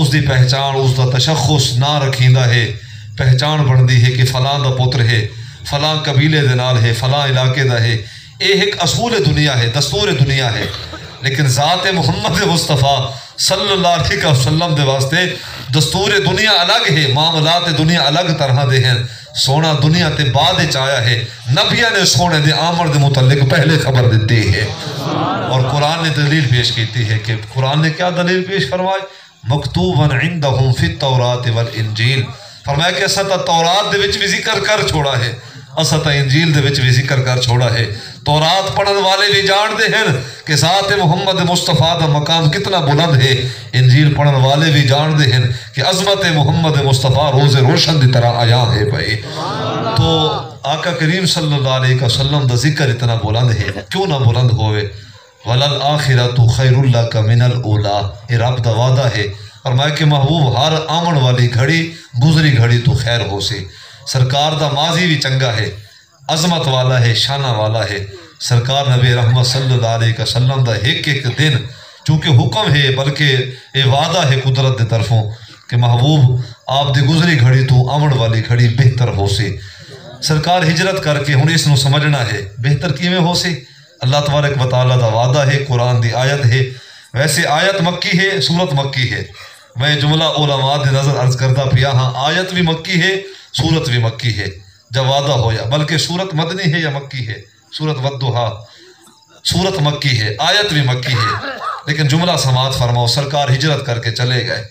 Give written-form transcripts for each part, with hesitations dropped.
اس دی پہچان اس دا تشخص نہ رکھیندا ہے، پہچان بندی ہے کہ فلاں دا پتر ہے، فلاں قبیلے دے نال ہے، فلاں علاقے دا ہے، یہ ایک اصول دنیا ہے، دستور دنیا ہے۔ لیکن ذات محمد مصطفیٰ صلی اللہ علیہ وسلم دے واسطے دستور دنیا الگ ہے، معاملات دنیا الگ طرح دے ہیں۔ سونا دنیا تے بعد چایا ہے، نبیہ نے سونے دے آمر دے متعلق پہلے خبر دیتی ہے، اور قرآن نے دلیل پیش کیتی ہے کہ قرآن نے کیا دلیل پیش فرمائی؟ مکتوباً عندہم فی التوراۃ والانجیل، فرمایا کہ اسا تا تورات دے وچ بھی ذکر کر چھوڑا ہے، اسا تا انجیل دے وچ بھی ذکر کر چھوڑا ہے۔ تورات پڑھن والے بھی جان دے ہیں کہ ذات محمد مصطفیٰ دا مقام کتنا بلند ہے، انجیل پڑھن والے بھی جان دے ہیں کہ عظمت محمد مصطفیٰ روز روشن دی طرح آیا ہے بھائی۔ تو آقا کریم صلی اللہ علیہ وسلم دا ذکر اتنا بلند ہے، کیوں نہ بلند ہوئے؟ وَلَلْآخِرَةُ خَيْرٌ لَكَ مِنَ الْأُولَىٰ، یہ رب دا وعدہ ہے۔ فرمایا کہ محبوب ہر آمن والی گھڑی گزری گھڑی تو خیر ہو سی۔ سرکار دا ماضی بھی چنگا ہے، عظمت والا ہے، شانہ والا ہے۔ سرکار نبی رحمت صلی اللہ علیہ وسلم دا ایک ایک دن چونکہ حکم ہے بلکہ یہ وعدہ ہے قدرت دے طرفوں کہ محبوب آپ دی گزری گھڑی تو آمن والی گھڑی بہتر ہو سی۔ سرکار ہجرت کر کے ہن اس نو سمجھنا ہے بہتر کیویں ہو سی؟ اللہ تبارک و تعالیٰ دا وعدہ ہے، قرآن دی آیت ہے۔ ویسے آیت مکی ہے، سورت مکی ہے، میں جملہ علماء دے نظر عرض کردہ پیا ہاں، آیت بھی مکی ہے، سورت بھی مکی ہے جب وعدہ ہویا، بلکہ سورت مدنی ہے یا مکی ہے؟ سورت والضحیٰ، سورت مکی ہے، آیت بھی مکی ہے، لیکن جملہ سماعت فرماؤ، سرکار ہجرت کر کے چلے گئے،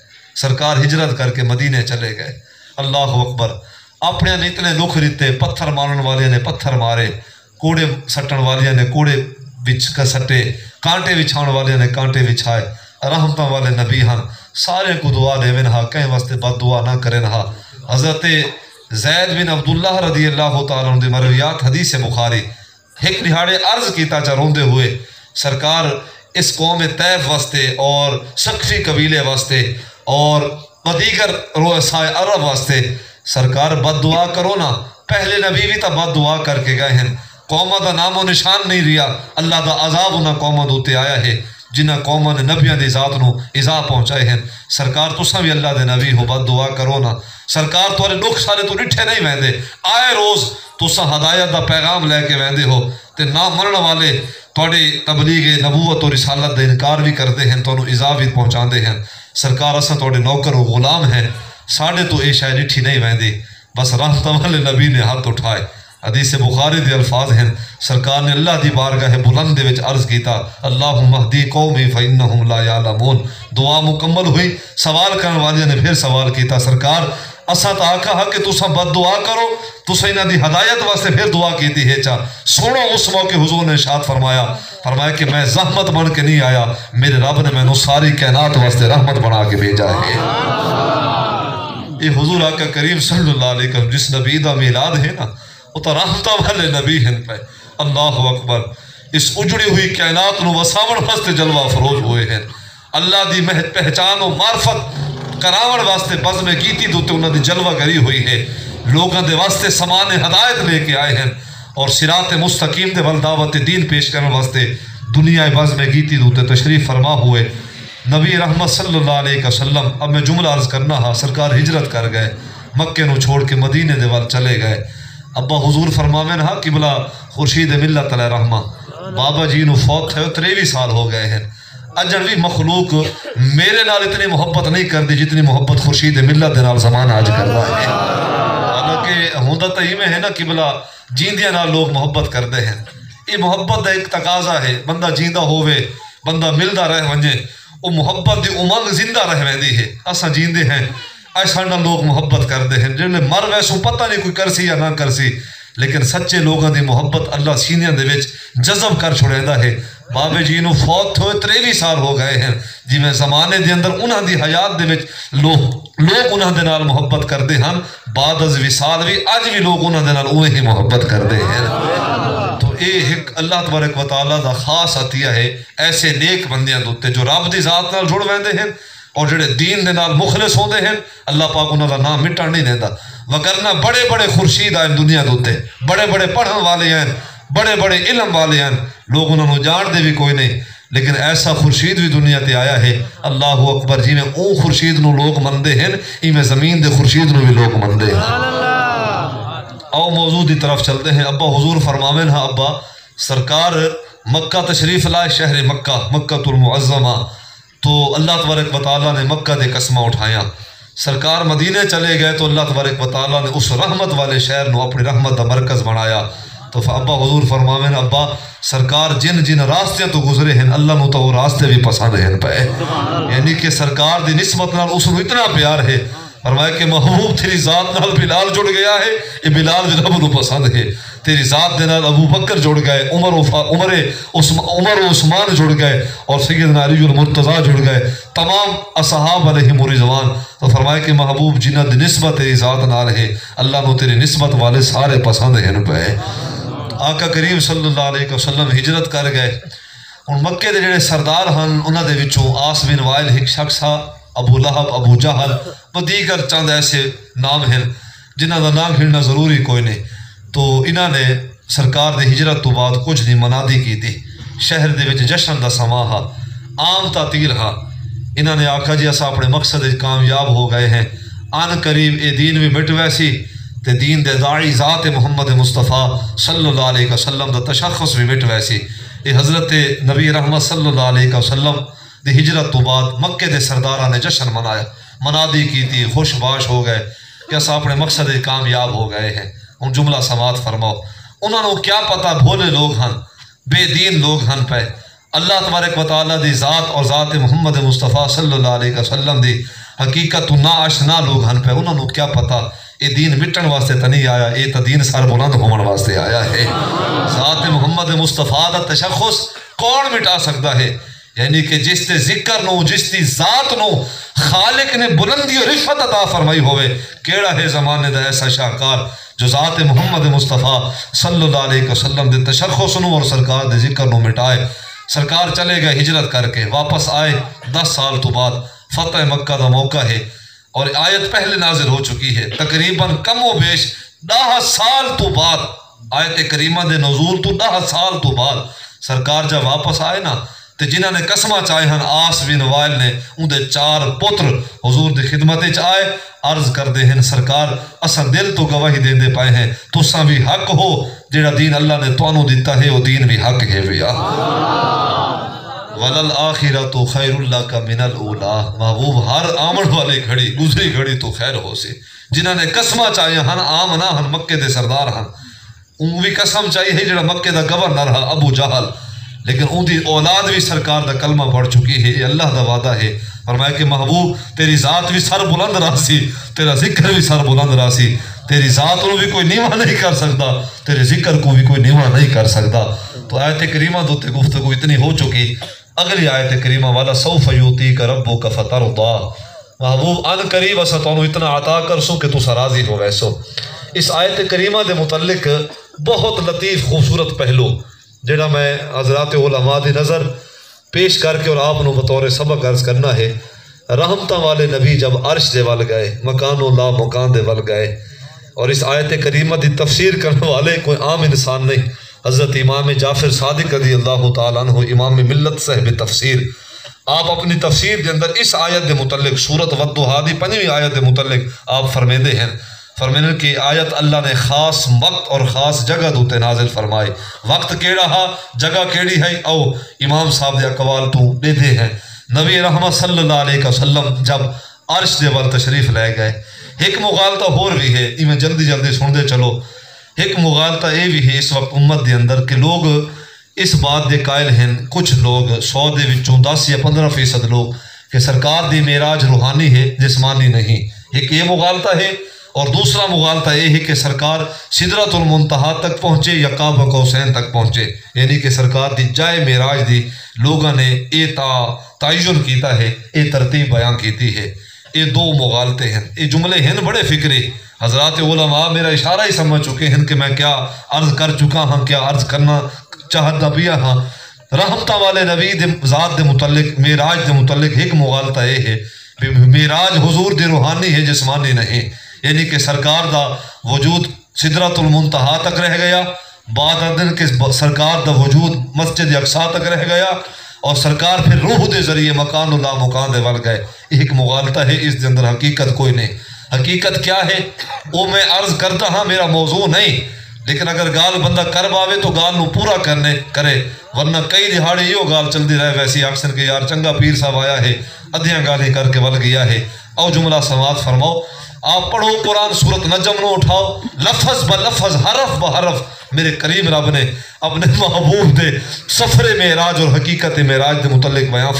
سرکار ہجرت کر کے مدینے چلے گئے۔ اللہ اکبر، اپنے اتنے لکھ رتے، پتھر مارن والے نے پتھر مارے، کوڑے سٹن والے نے کوڑے سٹے، کانٹے بچھاؤن والے نے کانٹے بچھائے، رحمتوں والے نبی ہن، سارے کو دعا دے ونہا، کہیں واسطے بد دعا نہ کرے نہا۔ حضرت زید بن عبداللہ رضی اللہ تعالیٰ عنہ مرویات حدیث بخاری ایک دہاڑے عرض کیتا چا روندے ہوئے، سرکار اس قوم طیف واسطے اور سقفی قبیلے واسطے اور دیگر رؤسائے عرب واسطے سرکار بد دعا کرو نا۔ پہلے نبی بھی تا بد دعا کر کے گئے ہیں، قومہ دا نام و نشان نہیں رہا، اللہ دا عذاب انہاں قومہ دوتے آیا ہے جنہ قومہ نے نبیاں دی ذات نو عذاب پہنچائے ہیں۔ سرکار تساں بھی اللہ دے نبی ہو، بد دعا کرو نا۔ سرکار تورے دکھ سارے تو ڈٹھے نہیں ویندے، آئے روز تساں ہدایت دا پیغام لے کے ویندے ہو، تے نہ مرن والے تھوڑی تبلیغ نبوت اور رسالت دا انکار بھی کردے ہیں، تو انہوں عذاب بھی پہنچاندے ہیں۔ سرکار اساں تھوڑے نوکر و غلام ہیں، ساڑھے تو اے شاید ڈٹھی نہیں ویندے، بس رحمت والے نبی نے ہاتھ اٹھائے۔ حدیث بخاری دے الفاظ ہیں، سرکار نے اللہ دی بارگاہ بلند دے وچ عرض کیتا، اللہم اہدی قومی فإنہم لا یعلمون۔ دعا مکمل ہوئی، سوال کرنے والے نے پھر سوال کیتا، سرکار اسا تا کہا کہ تساں بد دعا کرو، تساں انہاں دی ہدایت واسطے پھر دعا کیتی ہے چا۔ سنو اس موقع حضور نے ارشاد فرمایا کہ میں زحمت بن کے نہیں آیا، میرے رب نے مینوں ساری کائنات واسطے رحمت بنا کے بھیجا ہے۔ یہ حضور آقا کریم صلی اللہ علیہ وسلم جس نبی دا میلاد ہے نا، وہ تو رحمتہ والے نبی ہیں پہ۔ اللہ اکبر، اس اجڑی ہوئی کائنات نو وساون واسطے جلوہ فروز ہوئے ہیں، اللہ دی پہچان و معرفت کراون واسطے بزم گیتی دوتے انہوں نے جلوہ گری ہوئی ہے، لوگوں دے واسطے سمان ہدایت لے کے آئے ہیں اور صراط مستقیم دے والدعوت دین پیش کرنے واسطے دنیا بزم گیتی دوتے تشریف فرما ہوئے۔ نبی رحمت صلی اللہ علیہ وسلم، اب میں جملہ عرض کرنا ہاں، سرکار ہجرت کر گئے، مکے نو چھوڑ کے مدینے دے وال چلے گئے۔ ابا حضور فرماویں ہاں قبلہ خورشید ملت علیہ رحمہ بابا جی نو فوت تھے 23 سال ہو گئے ہیں، اجن بھی مخلوق میرے نال اتنی محبت نہیں کر دی جتنی محبت خورشید ملت دے نال زمان آج کر رہا ہے۔ حالانکہ ہوندہ تا ہی میں ہے نا قبلہ جیندیاں نال لوگ محبت کر دے ہیں، یہ محبت دا ایک تقاضا ہے، بندہ جیندہ ہوئے، بندہ ملدہ رہ ونجے، وہ محبت دی امنگ زندہ رہ ویندی ہے۔ اساں جیندے ہیں، ایسا نہ لوگ محبت کردے ہیں، جنہیں مر ویسو پتہ نہیں کوئی کرسی یا نہ کرسی، لیکن سچے لوگوں دی محبت اللہ سینیاں دے وچ جذب کر چھوڑیندا ہے۔ بابے جی نو فوت ہوئے 23 سال ہو گئے ہیں، جی میں زمانے دے اندر انہاں دی حیات دے وچ لوگ انہاں دے نال محبت کردے ہیں، بعد از وصال بھی اج بھی لوگ انہاں دے نال اوہی ہی محبت کردے ہیں۔ تو اے ایک اللہ تبارک و تعالیٰ دا خاص عطیہ ہے ایسے نیک بندیاں دوتے جو رب دی ذات نال جڑ ویندے ہیں اور جڑے دین دے نال مخلص ہوندے ہیں، اللہ پاک انہاں دا نام مٹن نہیں دیندا۔ وگرنہ بڑے بڑے خورشید آئیں دنیا دوتے، بڑے بڑے پڑھن والے ہیں، بڑے بڑے علم والے ہیں، لوگ انہوں نے جان دے بھی کوئی نہیں، لیکن ایسا خورشید بھی دنیا تے آیا ہے اللہ اکبر جی میں اون خورشید نو لوگ مندے ہیں ای میں زمین دے خورشید نو بھی لوگ مندے ہیں۔ او موضوع دی طرف چلتے ہیں۔ ابا حضور فرماویں ہاں ابا سرکار مکہ تشریف لائے، شہر مکہ، مکہ المعظمہ، تو اللہ تبارک و تعالیٰ نے مکہ دے قسمہ اٹھایا۔ سرکار مدینے چلے گئے تو اللہ تبارک و تعالیٰ نے اس رحمت والے شہر نو اپنی رحمت دا مرکز بنایا۔ تو ابا حضور فرماویں ابا سرکار جن جن راستے تو گزرے ہیں اللہ نو تو وہ راستے بھی پسند ہیں پہ، یعنی کہ سرکار دی نسبت نال اس نو اتنا پیار ہے، فرمایا کہ محبوب تیری ذات نال بلال جڑ گیا ہے، یہ بلال بھی رب نو پسند ہے، تیری ذات دے نال ابو بکر جڑ گئے، عمر و عثمان جڑ گئے، اور سیدنا علی المرتضیٰ جڑ گئے، تمام اصحاب علیہم رضوان۔ تو فرمایا کہ محبوب جنہ دی نسبت تیری ذات نال ہے اللہ نو تیری نسبت والے سارے پسند ہیں پہ۔ آقا کریم صلی اللہ علیہ وسلم ہجرت کر گئے، ان مکے دے جڑے سردار ہن انہاں دے وچوں آس بن وائل ایک شخص ہا، ابو لہب، ابو جہل و دیگر چند ایسے نام ہیں جنہاں دا نام گھڑنا ضروری کوئی نہیں۔ تو انہاں نے سرکار دے ہجرت تو بعد کچھ نہیں منادی کی تھی، شہر دے وچ جشن دا سما ہا، عام تعطیل ہا۔ انہاں نے آکھا جی اسا اپنے مقصد کامیاب ہو گئے ہیں، آن قریب اے دین بھی مٹ ویسی تے دین دے داعی ذات محمد مصطفیٰ صلی اللہ علیہ وسلم دا تشخص بھی مٹ ویسی۔ یہ حضرت نبی رحمت صلی اللہ علیہ وسلم دی ہجرت تو بعد مکے دے سرداراں نے جشن منایا، منادی کی تھی، خوش باش ہو گئے کہ اسا اپنے مقصد کامیاب ہو گئے ہیں۔ ان جملہ سماعت فرماؤ، انہوں نے کیا پتا بھولے لوگ ہن، بے دین لوگ ہن پہ، اللہ تبارک و تعالیٰ دی ذات اور ذات محمد مصطفیٰ صلی اللہ علیہ وسلم دی حقیقت تو نا آشنا لوگ ہن پہ، انہوں نے کیا پتا یہ دین مٹن واسطے تا نہیں آیا، یہ تا دین سر بلند ہومن واسطے آیا ہے۔ ذات محمد مصطفیٰ دا تشخص کون مٹا سکتا ہے؟ یعنی کہ جس تے ذکر نو، جس تی ذات نو خالق نے بلندی اور رفعت عطا فرمائی ہوئے، کیڑا ہے زمانے دا ایسا شاہکار جو ذات محمد مصطفیٰ صلی اللہ علیہ وسلم دے تشخص نو اور سرکار دے ذکر نو مٹائے۔ سرکار چلے گئے ہجرت کر کے، واپس آئے 10 سال تو بعد، فتح مکہ دا موقع ہے اور آیت پہلے نازل ہو چکی ہے، تقریباً کم و بیش 10 سال تو بعد، آیت کریمہ دے نزول تو 10 سال تو بعد سرکار جب واپس آئے نا تو جنہاں نے قسمہ چاہے ہن آس بن وائل نے ان دے 4 پتر حضور دی خدمت چاہے، عرض کر دے ہیں سرکار اساں دل تو گواہی دے دے پائے ہیں تساں بھی حق ہو، جیڑا دین اللہ نے توانو دیتا ہے وہ دین بھی حق ہے بیا۔ وَلَلْآخِرَةُ خَيْرُ لَكَ مِنَ الْأُولَىٰ، محبوب ہر آمن والے گھڑی گزری گھڑی تو خیر ہو سے۔ جنہاں نے قسمہ چاہے ہن آمنا ہن مکے دے سردار ہن، ان بھی قسم چاہیے جڑا مکے دا گورنر ہے ابو جہل، لیکن ان دی اولاد بھی سرکار دا کلمہ پڑھ چکی ہے، یہ اللہ دا وعدہ ہے۔ فرمایا کہ محبوب تیری ذات بھی سر بلند راسی، تیرا ذکر بھی سر بلند راسی، تیری ذات کو بھی کوئی نیواں نہیں کر سکتا، تیرے ذکر کو بھی کوئی نیواں نہیں کر سکتا۔ تو آیت کریمہ دوتے گفتگو اتنی ہو چکی، اگلی آیت کریمہ والا سوف یعطیک ربک فترضی، محبوب ان قریب اسا تانوں اتنا عطا کر سو کہ تسا راضی ہو ویسو۔ اس آیت کریمہ دے متعلق بہت لطیف خوبصورت پہلو جڑا میں حضرات علماء دی نظر پیش کر کے اور آپ نو بطور سبق عرض کرنا ہے۔ رحمتہ والے نبی جب عرش دے ول گئے، مکان و لا مکان دے ول گئے، اور اس آیت کریمہ دی تفسیر کرنے والے کوئی عام انسان نہیں، حضرت امام جعفر صادق رضی اللہ تعالیٰ عنہ امام ملت صاحب تفسیر، آپ اپنی تفسیر دے اندر اس آیت دے متعلق سورۃ والضحیٰ دی 5ویں آیت دے متعلق آپ فرمیدے ہیں، فرمینے کہ آیت اللہ نے خاص وقت اور خاص جگہ دوتے نازل فرمائے۔ وقت کیڑا ہا، جگہ کیڑی ہے، او امام صاحب دے اقوال تو دے دے ہیں۔ نبی رحمت صلی اللہ علیہ وسلم جب عرش دے ول تشریف لے گئے، ایک مغالطہ ہور بھی ہے، میں جلدی جلدی سن دے چلو۔ ایک مغالطہ یہ بھی ہے اس وقت امت دے اندر کہ لوگ اس بات دے قائل ہیں، کچھ لوگ 100 دے وچوں 10 یا 15% لوگ کہ سرکار دی معراج روحانی ہے، جسمانی نہیں۔ ایک یہ مغالطہ ہے، اور دوسرا مغالطہ یہ ہے کہ سرکار سدرۃ المنتہا تک پہنچے یا قاب قوسین تک پہنچے، یعنی کہ سرکار دی جائے معراج دی لوگوں نے یہ تعین کیتا ہے، یہ ترتیب بیان کیتی ہے۔ یہ 2 مغالطے ہیں، یہ جملے ہیں بڑے فکری، حضرات علماء میرا اشارہ ہی سمجھ چکے ہیں کہ میں کیا عرض کر چکا ہاں، کیا عرض کرنا چاہتا بھی ہاں۔ رحمتہ والے نبی دے ذات دے متعلق، معراج دے متعلق ایک مغالطہ یہ ہے کہ معراج حضور دی روحانی ہے، جسمانی نہیں، یعنی کہ سرکار دا وجود سدرۃ المنتہا تک رہ گیا، بعد دن کے سرکار دا وجود مسجد اقصیٰ تک رہ گیا، اور سرکار پھر روح دے ذریعے مکان اللہ مکان دے ول گئے. ایک مغالطہ ہے اس دے اندر، حقیقت کوئی نہیں. حقیقت کیا ہے وہ میں عرض کرتا ہاں، میرا موضوع نہیں، لیکن اگر گال بندہ کر باوے تو گال نو پورا کرے، ورنہ کئی دہاڑے یہ گال چلتی رہے ویسی اکثر کہ یار چنگا پیر صاحب آیا ہے ادھیاں گالیں کر کے ول گیا ہے. او جملہ سماعت فرماؤ. آپ پڑھو قرآن سورت نجم نو اٹھاؤ، لفظ بلفظ حرف بحرف میرے کریم رب نے اپنے محبوب دے سفر معراج اور حقیقت معراج دے متعلق بیان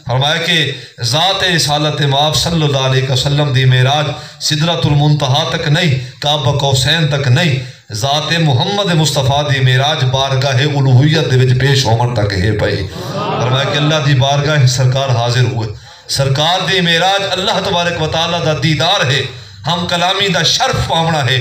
فرمایا کہ ذات رسالت مآب صلی اللہ علیہ وسلم دی معراج سدرۃ المنتہا تک نہیں، کعبہ قوسین تک نہیں، ذات محمد مصطفیٰ دی معراج بارگاہ الوہیت دے وچ پیش ہون تک ہے پئی. فرمایا کہ اللہ دی بارگاہ سرکار حاضر ہوئے، سرکار دی معراج اللہ تبارک و تعالیٰ دا دیدار ہے، ہم کلامی دا شرف پاونا ہے،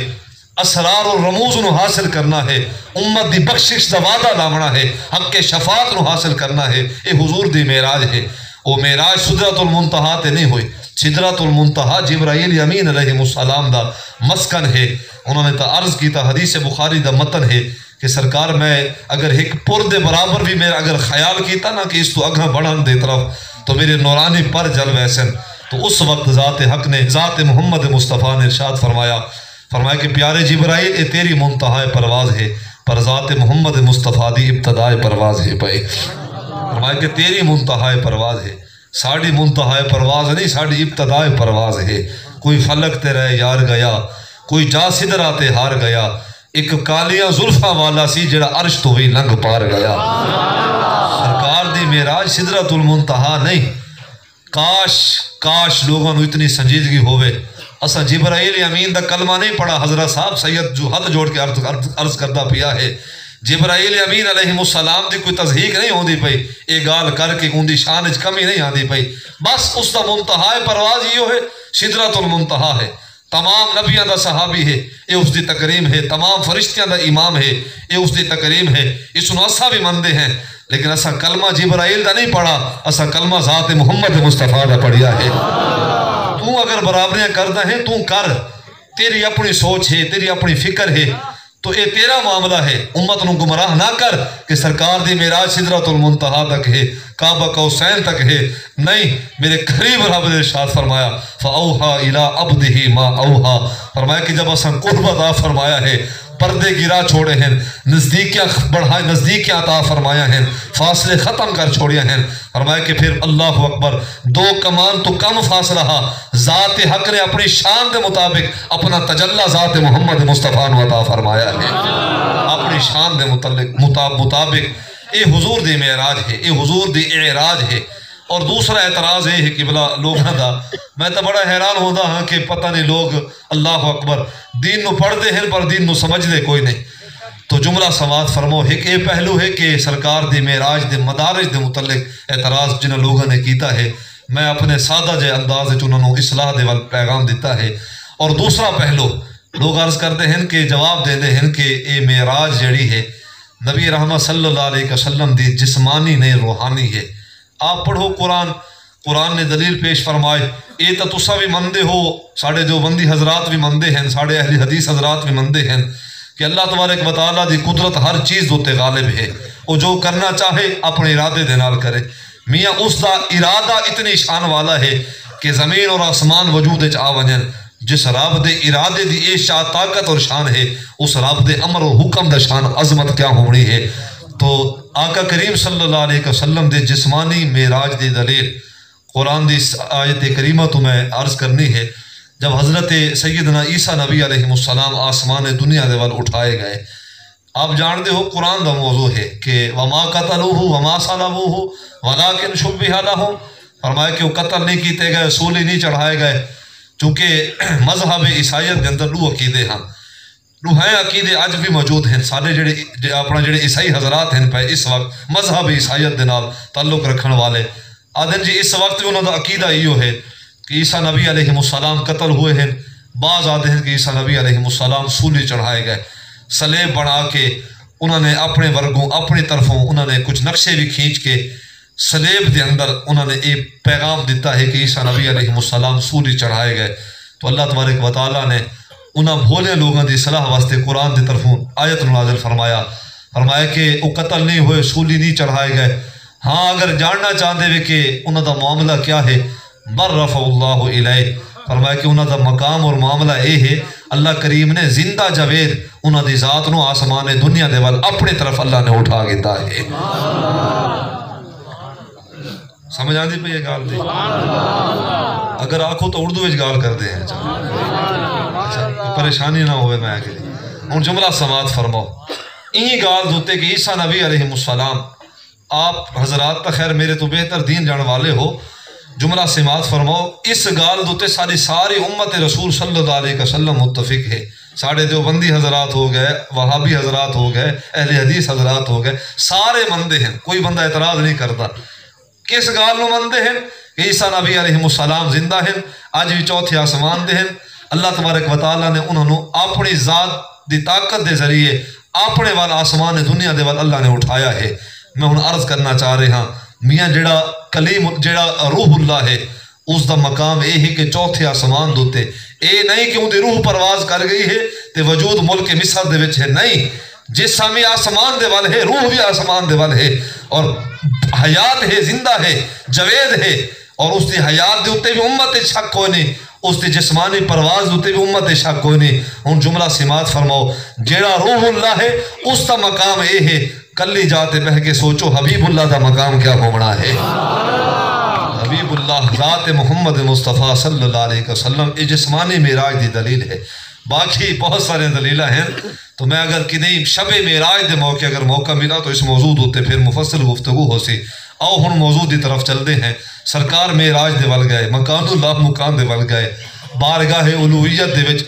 اسرار و رموز نو حاصل کرنا ہے، امت دی بخشش دا وعدہ لامنا ہے، حق کے شفاعت نو حاصل کرنا ہے. اے حضور دی معراج ہے. وہ معراج سدرۃ المنتہا تے نہیں ہوئی. سدرۃ المنتہا جبرائیل امین علیہ السلام دا مسکن ہے. انہوں نے تا عرض کی تا حدیث بخاری دا متن ہے کہ سرکار میں اگر ایک پر دے برابر بھی میرا اگر خیال کیتا نا کہ اس تو اگھا بڑھن دے طرف تو میرے نورانی پر جل ویسن، تو اس وقت ذات حق نے، ذات محمد مصطفیٰ نے ارشاد فرمایا کہ پیارے جبرائیل اے تیری منتہا پرواز ہے، پر ذات محمد مصطفیٰ دی ابتداء پرواز ہے پائے. فرمایا کہ تیری منتہا پرواز ہے، ساڑی منتہا پرواز نہیں، ساڑی ابتداء پرواز ہے. کوئی فلک تے رہ یار گیا، کوئی جا سدرہ تے ہار گیا، ایک کالیاں زلفاں والا سی جڑا عرش تو بھی لنگ پار گیا. سرکار دی معراج سدرۃ المنتہا نہیں. کاش لوگوں اتنی سنجیدگی ہوئے. اسا جبرائیل امین دا کلمہ نہیں پڑھا. حضرت صاحب سید جو ہاتھ جوڑ کے عرض کردہ پیا ہے، جبرائیل امین علیہ السلام دی کوئی تضحیق نہیں ہوندی پئی، اے گال کر کے اون دی شان وچ کمی نہیں آندی پئی. بس اس دا منتہا پرواز یہ ہے، سدرۃ المنتہا ہے. تمام نبیاں دا صحابی ہے، اے اس دی تکریم ہے. تمام فرشتیاں دا امام ہے، اے اس دی تکریم ہے. اس نو اسا بھی مندے ہیں، لیکن اسا کلمہ جبرائیل دا نہیں پڑھا، اسا کلمہ ذات محمد مصطفیٰ دا پڑھیا ہے. تو اگر برابریاں کردہ ہیں تو کر، تیری اپنی سوچ ہے، تیری اپنی فکر ہے، تو اے تیرا معاملہ ہے. امت نو گمراہ نہ کر کہ سرکار دی معراج سدرۃ المنتہا تک ہے، کعبہ قوسین تک ہے. نہیں، میرے قریب رب نے ارشاد فرمایا فَأَوْحَا إِلَىٰ عَبْدِهِ مَا أَوْحَا. فرمایا کہ جب اساں قرب عطا فرمایا ہے، پردے گرا چھوڑے ہیں، نزدیکیاں بڑھائے، نزدیکیاں عطا فرمایا ہیں، فاصلے ختم کر چھوڑیا ہیں. فرمایا کہ پھر اللہ اکبر، دو کمان تو کم فاصلہ ذات حق نے اپنی شان دے مطابق اپنا تجلہ ذات محمد مصطفیٰ نے عطا فرمایا ہے، اپنی شان دے مطابق. اے حضور دی معراج ہے، اے حضور دی اعراج ہے. اور دوسرا اعتراض یہ ہے کہ بلا لوگاں دا، میں تو بڑا حیران ہوتا ہاں کہ پتہ نہیں لوگ اللہ اکبر دین نو پڑھ دے ہیں پر دین نو سمجھ دے کوئی نہیں. تو جملہ سماعت فرمو. ایک اے پہلو ہے کہ سرکار دی معراج دے مدارج دے متعلق اعتراض جنہوں لوگوں نے کیتا ہے، میں اپنے سادہ جے انداز انہوں نے اصلاح دے وال پیغام دیتا ہے. اور دوسرا پہلو لوگ عرض کرتے ہیں کہ جواب دے دے ہیں کہ اے معراج جڑی ہے نبی رحمت صلی اللہ علیہ وسلم دی جسمانی نہیں روحانی ہے. آپ پڑھو قرآن نے دلیل پیش فرمائے. اے تو تسا بھی مندے ہو، ساڑھے جو بندی حضرات بھی مندے ہیں، ساڑھے اہل حدیث حضرات بھی مندے ہیں کہ اللہ تبارک و تعالیٰ دی قدرت ہر چیز دوتے غالب ہے. وہ جو کرنا چاہے اپنے ارادے دے نال کرے. میاں اس دا ارادہ اتنی شان والا ہے کہ زمین اور آسمان وجود چ آ ونجن. جس رب دے ارادے دی اے شان طاقت اور شان ہے، اس رب دے امر اور حکم دا شان عظمت کیا ہونی ہے. تو آقا کریم صلی اللہ علیہ وسلم دے جسمانی معراج دی دلیل قرآن دی آیت کریمہ تو میں عرض کرنی ہے. جب حضرت سیدنا عیسیٰ نبی علیہ السلام آسمان دنیا دے وال اٹھائے گئے، آپ جانتے ہو قرآن دا موضوع ہے کہ وَمَا قَتَلُوهُ وَمَا صَلَبُوهُ وَلَٰكِنْ شُبِّهَ لَهُمْ. فرمایا کہ وہ قتل نہیں کیتے گئے، سولی نہیں چڑھائے گئے، چونکہ مذہب عیسائیت کے اندر دو عقیدے ہیں. روحیں عقیدے اج بھی موجود ہیں. سارے جڑے اپنا جڑے عیسائی حضرات ہیں پہ اس وقت مذہب عیسائیت دے نال تعلق رکھن والے آدھن جی اس وقت بھی انہوں دا عقیدہ یہ ہے کہ عیسیٰ نبی علیہ السلام قتل ہوئے ہیں. بعض آدھے ہیں کہ عیسیٰ نبی علیہ السلام سولی چڑھائے گئے، سلیب بنا کے انہوں نے اپنے ورگوں اپنی طرفوں انہوں نے کچھ نقشے بھی کھینچ کے سلیب دے اندر انہوں نے ایک پیغام دیتا ہے کہ عیسیٰ نبی علیہ السلام سولی چڑھائے گئے. تو اللہ تبارک و تعالیٰ نے انہاں بھولے لوگوں دی صلاح واسطے قرآن دی طرفوں آیت نازل فرمایا کہ وہ قتل نہیں ہوئے، سولی نہیں چڑھائے گئے. ہاں اگر جاننا چاہتے ہوئے کہ انہوں دا معاملہ کیا ہے، بررفع اللہ الیہ، فرمایا کہ انہوں دا مقام اور معاملہ اے ہے، اللہ کریم نے زندہ جاوید انہوں دی ذات نو آسمان دنیا دے وال اپنی طرف اللہ نے اٹھا گیتا ہے۔ سمجھ آندی پہ یہ گال دی؟ اگر آکھو تو اردو وچ گال کر دے ہیں، اچھا پریشانی نہ ہوئے میں آگے ان جملہ سماعت فرماؤ۔ این گال دوتے کہ عیسیٰ نبی علیہ السلام، آپ حضرات تا خیر میرے تو بہتر دین جان والے ہو، جملہ سماعت فرماؤ۔ اس گال دوتے ساری امت رسول صلی اللہ علیہ وسلم متفق ہے۔ ساڑھے دیوبندی حضرات ہو گئے، وہابی حضرات ہو گئے، اہل حدیث حضرات ہو گئے، سارے مندے ہیں، کوئی بندہ اعتراض نہیں کرتا۔ کس گال نو مندے ہیں کہ عیسیٰ نبی علیہ السلام زندہ ہیں، آج بھی چوتھے آسمان دے ہیں، اللہ تبارک و تعالیٰ نے انہوں اپنی ذات دی طاقت دے ذریعے اپنے وال آسمان دنیا دے وال اللہ نے اٹھایا ہے۔ میں ہن عرض کرنا چاہ رہے ہاں، میاں جڑا کلیم جڑا روح اللہ ہے، اس دا مقام اے ہے کہ چوتھے آسمان دوتے، اے نہیں کہ ان دی روح پرواز کر گئی ہے تے وجود ملک مصر دے وچ ہے، نہیں، جسم آسمان دے وال ہے، روح بھی آسمان دے وال ہے، اور حیات ہے، زندہ ہے، جاوید ہے، اور اس دی حیات دے اتے بھی امت شک کوئی نہیں، اس دی جسمانی پرواز دے اتے بھی امت شک کوئی نہیں۔ ہن جملہ سماعت فرماؤ، جیڑا روح اللہ ہے اس دا مقام اے ہے، کلی جاتے بہ کے سوچو حبیب اللہ دا مقام کیا ہونا ہے۔ حبیب اللہ ذات محمد مصطفیٰ صلی اللہ علیہ وسلم، یہ جسمانی معراج دی دلیل ہے، باقی بہت سارے دلیلہ ہیں، تو میں اگر کنہیں شب معراج دے موقع اگر موقع ملا تو اس موضوع ہوتے پھر مفصل گفتگو ہو سی۔ آؤ ہن موضوع دی طرف چلتے ہیں۔ سرکار معراج دے ول گئے، مکان اللہ مکان دے ول گئے، بارگاہ الوہیت دے وچ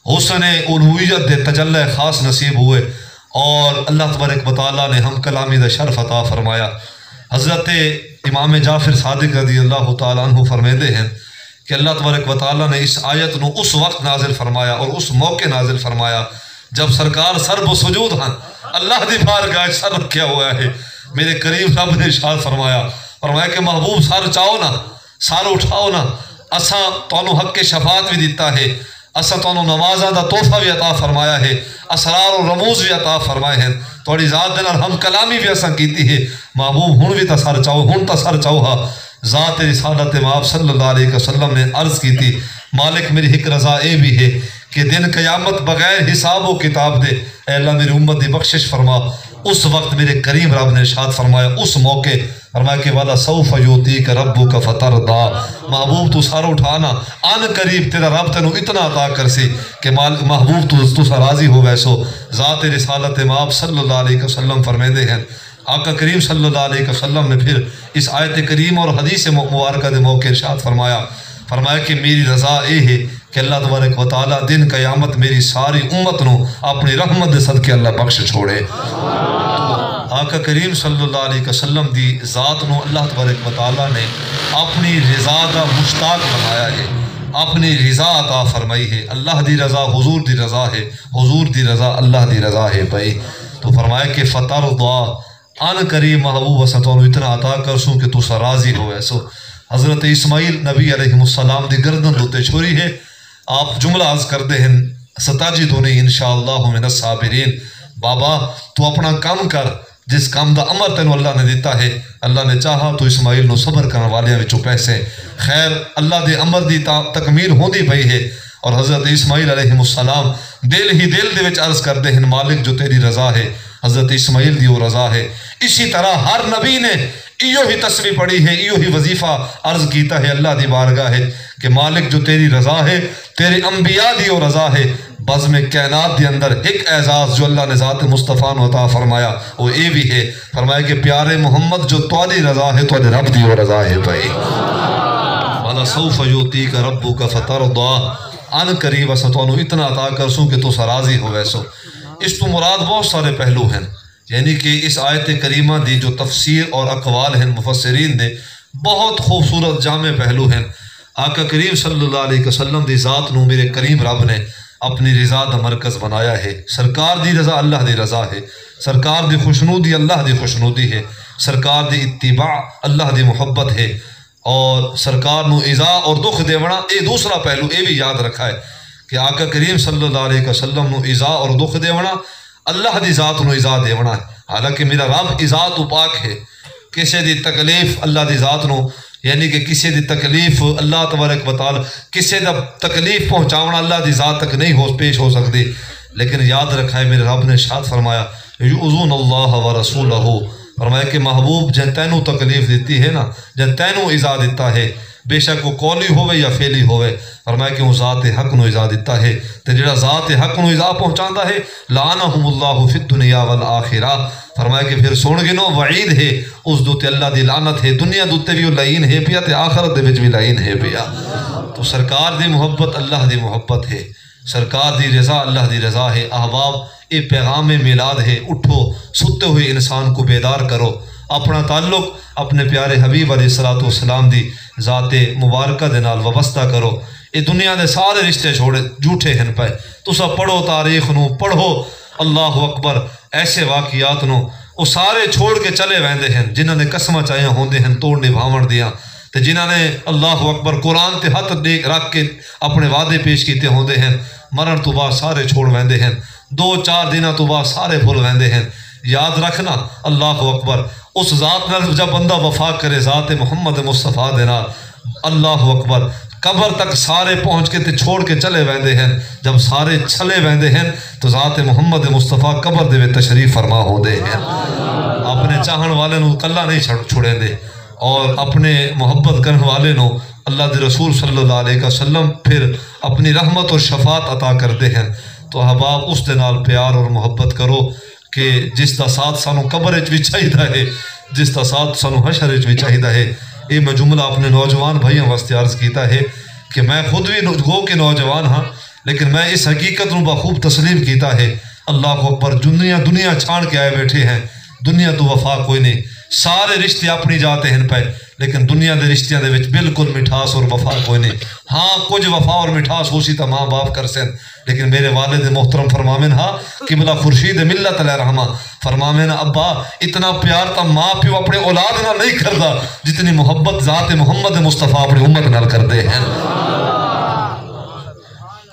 حسن الوہیت دے تجلی خاص نصیب ہوئے، اور اللہ تبارک و تعالیٰ نے ہم کلامی دا شرف عطا فرمایا۔ حضرت امام جعفر صادق رضی اللہ تعالیٰ عنہ فرمیدے ہیں کہ اللہ تبارک و تعالیٰ نے اس آیت نو اس وقت نازل فرمایا اور اس موقع نازل فرمایا جب سرکار سر و سجود ہیں، اللہ دی بارگاہ سر رکھیا ہوا ہے۔ میرے قریب رب نے ارشاد فرمایا کہ محبوب سر چاہو نا، سر اٹھاؤ نا، اساں تانوں حق کے شفاعت بھی دیتا ہے، اساں تانوں نمازاں دا تحفہ بھی عطا فرمایا ہے، اسرار و رموز بھی عطا فرمائے ہیں، تھوڑی ذات دے نال ہم کلامی بھی اساں کیتی ہے۔ محبوب ہن بھی تا سر چاہو، ہن تا سر چاہو ہا۔ ذات رسالت مآب صلی اللہ علیہ وسلم نے عرض کی تھی، مالک میری ایک رضا اے بھی ہے کہ دن قیامت بغیر حساب و کتاب دے اے اللہ میری امت دی بخشش فرما۔ اس وقت میرے کریم رب نے ارشاد فرمایا، اس موقع فرمایا کہ والا سوف یعطیک ربک فترضی، محبوب تو سر اٹھانا، ان قریب تیرا رب تینوں اتنا عطا کر سی کہ محبوب تو سا راضی ہو ویسو۔ ذات رسالت مآب صلی اللہ علیہ وسلم فرمیدے ہیں، آقا کریم صلی اللہ علیہ وسلم نے پھر اس آیت کریم اور حدیث مبارکہ دے موقع ارشاد فرمایا کہ میری رضا اے ہے کہ اللہ تبارک و تعالیٰ دن قیامت میری ساری امت نو اپنی رحمت دے صدقے اللہ بخش چھوڑے۔ آقا کریم صلی اللہ علیہ وسلم دی ذات نو اللہ تبارک و تعالیٰ نے اپنی رضا دا مشتاق بنایا ہے، اپنی رضا عطا فرمائی ہے۔ اللہ دی رضا حضور دی رضا ہے، حضور دی رضا اللہ دی رضا ہے بھائی۔ تو فرمایا کہ فترضی، ان قریب محبوب اساں تانوں اتنا عطا کرسوں کہ تو سا راضی ہو ویسو۔ حضرت اسماعیل نبی علیہ السلام دی گردن دوتے چھوری ہے، آپ جملہ عرض کردے ہیں ستاجدونی انشاءاللہ من الصابرین، بابا تو اپنا کام کر، جس کام دا امر تینوں اللہ نے دیتا ہے، اللہ نے چاہا تو اسماعیل نو صبر کرنے والیاں وچوں پیسے، خیر اللہ دے امر دی تکمیل ہوندی پئی ہے۔ اور حضرت اسماعیل علیہ السلام دل ہی دل دے وچ عرض کردے ہیں مالک جو تیری رضا ہے، حضرت اسماعیل دی وہ رضا ہے۔ اسی طرح ہر نبی نے ایو ہی تسبیح پڑھی ہے، ایو ہی وظیفہ عرض کیتا ہے اللہ دی بارگاہ ہے کہ مالک جو تیری رضا ہے، تیرے انبیاء دی وہ رضا ہے۔ بزم کائنات دی اندر ایک اعزاز جو اللہ نے ذات مصطفیٰ نو عطا فرمایا وہ اے بھی ہے، فرمایا کہ پیارے محمد جو تواڈی رضا ہے تواڈے رب دی وہ رضا ہے بھائی۔ والا سوف یعطیک ربک فترضی، ان قریب اساں تانوں اتنا عطا کرسوں کہ تو راضی ہو ویسو۔ اس تو مراد بہت سارے پہلو ہیں، یعنی کہ اس آیت کریمہ دی جو تفسیر اور اقوال ہیں مفسرین دے بہت خوبصورت جامع پہلو ہیں۔ آقا کریم صلی اللہ علیہ وسلم دی ذات نو میرے کریم رب نے اپنی رضا دا مرکز بنایا ہے۔ سرکار دی رضا اللہ دی رضا ہے، سرکار دی خوشنودی اللہ دی خوشنودی ہے، سرکار دی اتباع اللہ دی محبت ہے، اور سرکار نو ایذا اور دکھ دیونا اے دوسرا پہلو اے بھی یاد رکھا ہے کہ آقا کریم صلی اللہ علیہ وسلم نو ایذا اور دکھ دیونا اللہ دی ذات نو ایذا دیونا ہے۔ حالانکہ میرا رب ایذا تو پاک ہے، کسی دی تکلیف اللہ دی ذات نو یعنی کہ کسی دی تکلیف اللہ تبارک و تعالی کسی دا تکلیف پہنچاونا اللہ دی ذات تک نہیں پیش ہو سکتی، لیکن یاد رکھا ہے میرے رب نے ارشاد فرمایا یؤذون اللہ و رسولہ، فرمایا کہ محبوب جن تینوں تکلیف دیتی ہے نا، جن تینوں ایذا دیتا ہے، بے شک وہ قولی ہوئے یا فعلی ہوئے، فرمایا کہ وہ ذات حق نو ایذا دیتا ہے، تے جڑا ذات حق نو ایذا پہنچاندا ہے لعنہم اللہ فی الدنیا والآخرہ، فرمایا کہ پھر سن گنو وعید ہے اس دوتے اللہ دی لعنت ہے، دنیا دوتے بھی وہ لعین ہے پیا تے آخرت دے وچ بھی لعین ہے پیا۔ تو سرکار دی محبت اللہ دی محبت ہے، سرکار دی رضا اللہ دی رضا ہے۔ احباب یہ پیغام میلاد ہے، اٹھو ستے ہوئے انسان کو بیدار کرو، اپنا تعلق اپنے پیارے حبیب علیہ الصلوۃ والسلام دی ذات مبارکہ دے نال وابستہ کرو۔ یہ دنیا دے سارے رشتے چھوڑے جھوٹے ہیں پے، تسا پڑھو تاریخ نو، پڑھو اللہ اکبر ایسے واقعات نو، وہ سارے چھوڑ کے چلے ویندے ہیں جنہاں نے قسمہ چاہیاں ہوندے ہیں توڑ نبھاون دیاں، تے جنہاں نے اللہ اکبر قرآن تے ہاتھ رکھ کے اپنے وعدے پیش کیتے ہوندے ہیں، مرن تو بعد سارے چھوڑ ویندے ہیں، 2-4 دنوں تو بعد سارے بھول ویندے ہیں۔ یاد رکھنا اللہ اکبر اس ذات نال جب بندہ وفا کرے، ذات محمد مصطفیٰ دے نال، اللہ اکبر قبر تک سارے پہنچ کے تے چھوڑ کے چلے ویندے ہیں، جب سارے چلے ویندے ہیں تو ذات محمد مصطفیٰ قبر دے وچ تشریف فرما ہوندے ہیں۔ اپنے چاہن والے نو کلا نہیں چھوڑیں دے، اور اپنے محبت کرنے والے نو اللہ دے رسول صلی اللہ علیہ وسلم پھر اپنی رحمت اور شفاعت عطا کرتے ہیں۔ تو احباب اس دے نال پیار اور محبت کرو کہ جس دا ساتھ سانو قبر وچ بھی چاہیدا ہے، جس دا ساتھ سانو حشر وچ بھی چاہیدا ہے۔ یہ میں جملہ اپنے نوجوان بھائیوں واسطے عرض کیتا ہے کہ میں خود بھی گو کے نوجوان ہاں، لیکن میں اس حقیقت نو بخوب تسلیم کیتا ہے، اللہ اکبر دنیا چھان کے آئے بیٹھے ہیں، دنیا تو وفا کوئی نہیں، سارے رشتے اپنی جاتے ہیں پہ، لیکن دنیا دے رشتیاں دے وچ بالکل مٹھاس اور وفا کوئی نہیں۔ ہاں کچھ وفا اور مٹھاس ہو سی تا ماں باپ کر سن، لیکن میرے والد محترم فرمامن ہاں قبلہ خورشید ملت علیہ رحمہ فرمامن ابا اتنا پیار تا ماں پیو اپنے اولاد نال نہیں کردا جتنی محبت ذات محمد مصطفیٰ اپنی امت نال کردے ہیں۔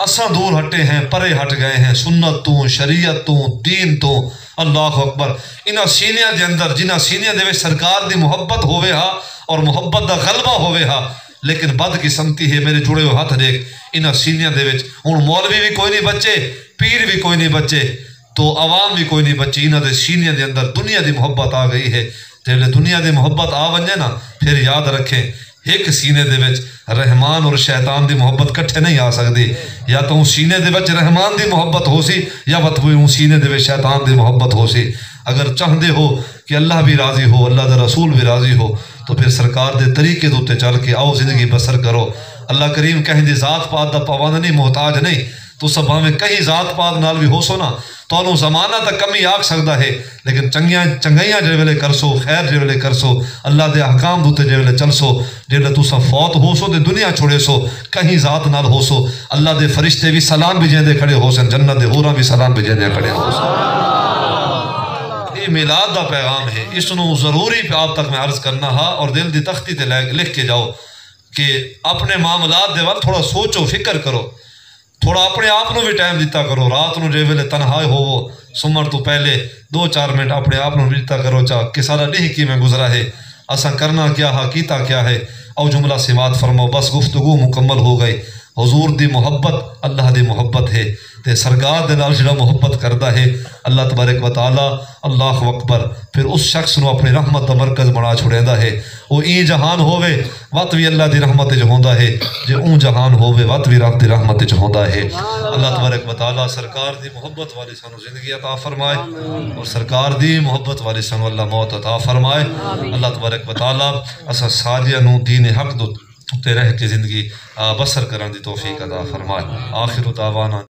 اساں دور ہٹے ہیں، پرے ہٹ گئے ہیں سنت تو، شریعت تو، دین تو، اللہ اکبر انہاں سینیاں دے اندر جنہاں سینیاں دے وچ سرکار دی محبت ہوئے ہا اور محبت دا غلبہ ہوئے ہا، لیکن بد قسمتی ہے میرے جڑے ہوئے ہاتھ دیکھ انہاں سینیاں دے وچ ہن مولوی بھی کوئی نہیں بچے، پیر بھی کوئی نہیں بچے، تو عوام بھی کوئی نہیں بچی، انہاں دے سینیاں دے اندر دنیا دی محبت آ گئی ہے۔ تے دنیا دی محبت آ ونجے نا پھر یاد رکھیں ایک سینے دے وچ رحمان اور شیطان دی محبت کٹھے نہیں آ سکتی، یا تو سینے دے وچ رحمان دی محبت ہو سی یا سینے دے وچ شیطان دی محبت ہو سی۔ اگر چاہندے ہو کہ اللہ بھی راضی ہو، اللہ دا رسول بھی راضی ہو، تو پھر سرکار دے طریقے دوتے چل کے آؤ زندگی بسر کرو۔ اللہ کریم کہیں دی ذات پات دا پابند نہیں، محتاج نہیں، تو سب ہمیں کہیں ذات پات نال بھی ہو سو نا تو انہوں زمانہ تک کمی آگ سکتا ہے، لیکن چنگیاں جے ویلے کر سو، خیر جے ویلے کر سو، اللہ دے احکام دوتے جے ویلے چل سو، جے ویلے تسا فوت ہو سو تے دنیا چھوڑے سو کہیں ذات نال ہو سو، اللہ دے فرشتے بھی سلام بھی جیندے کھڑے ہو سن، جنت دے حوراں بھی سلام بھی جیندے کھڑے ہو سن۔ یہ میلاد دا پیغام ہے، اس نو ضروری پہ آپ تک میں عرض کرنا ہا، اور دل دی تختی تے لکھ کے جاؤ کہ اپنے معاملات دے وقت تھوڑا سوچو فکر کرو، تھوڑا اپنے آپ نو بھی ٹائم دیتا کرو، رات نو جے ویلے تنہا ہو سمر تو پہلے 2-4 منٹ اپنے آپ نو دیتا کرو چاہ کہ سارا نہیں کی میں گزرا ہے، اساں کرنا کیا ہا کیتا کیا ہے، او جملہ سماعت فرماؤ، بس گفتگو مکمل ہو گئی۔ حضور دی محبت اللہ دی محبت ہے، تے سرکار دے نال جڑا محبت کردا ہے اللہ تبارک و تعالی اللہ اکبر پھر اس شخص نو اپنی رحمت دا مرکز بنا چھڑیندا ہے۔ وہ ای جہان ہووے وقت بھی اللہ دی رحمت وچ ہوندا ہے، جے اون جہان ہووے وقت بھی رب دی رحمت وچ ہوندا ہے۔ اللہ تبارک و تعالی سرکار دی محبت والی سانو زندگی عطا فرمائے، اور سرکار دی محبت والی سانو اللہ موت عطا فرمائے۔ اللہ تبارک و تعالی اساں ساریاں نو دین حق تے رہ کے زندگی بسر کرن دی توفیق عطا فرمائے۔ آخر دعوانا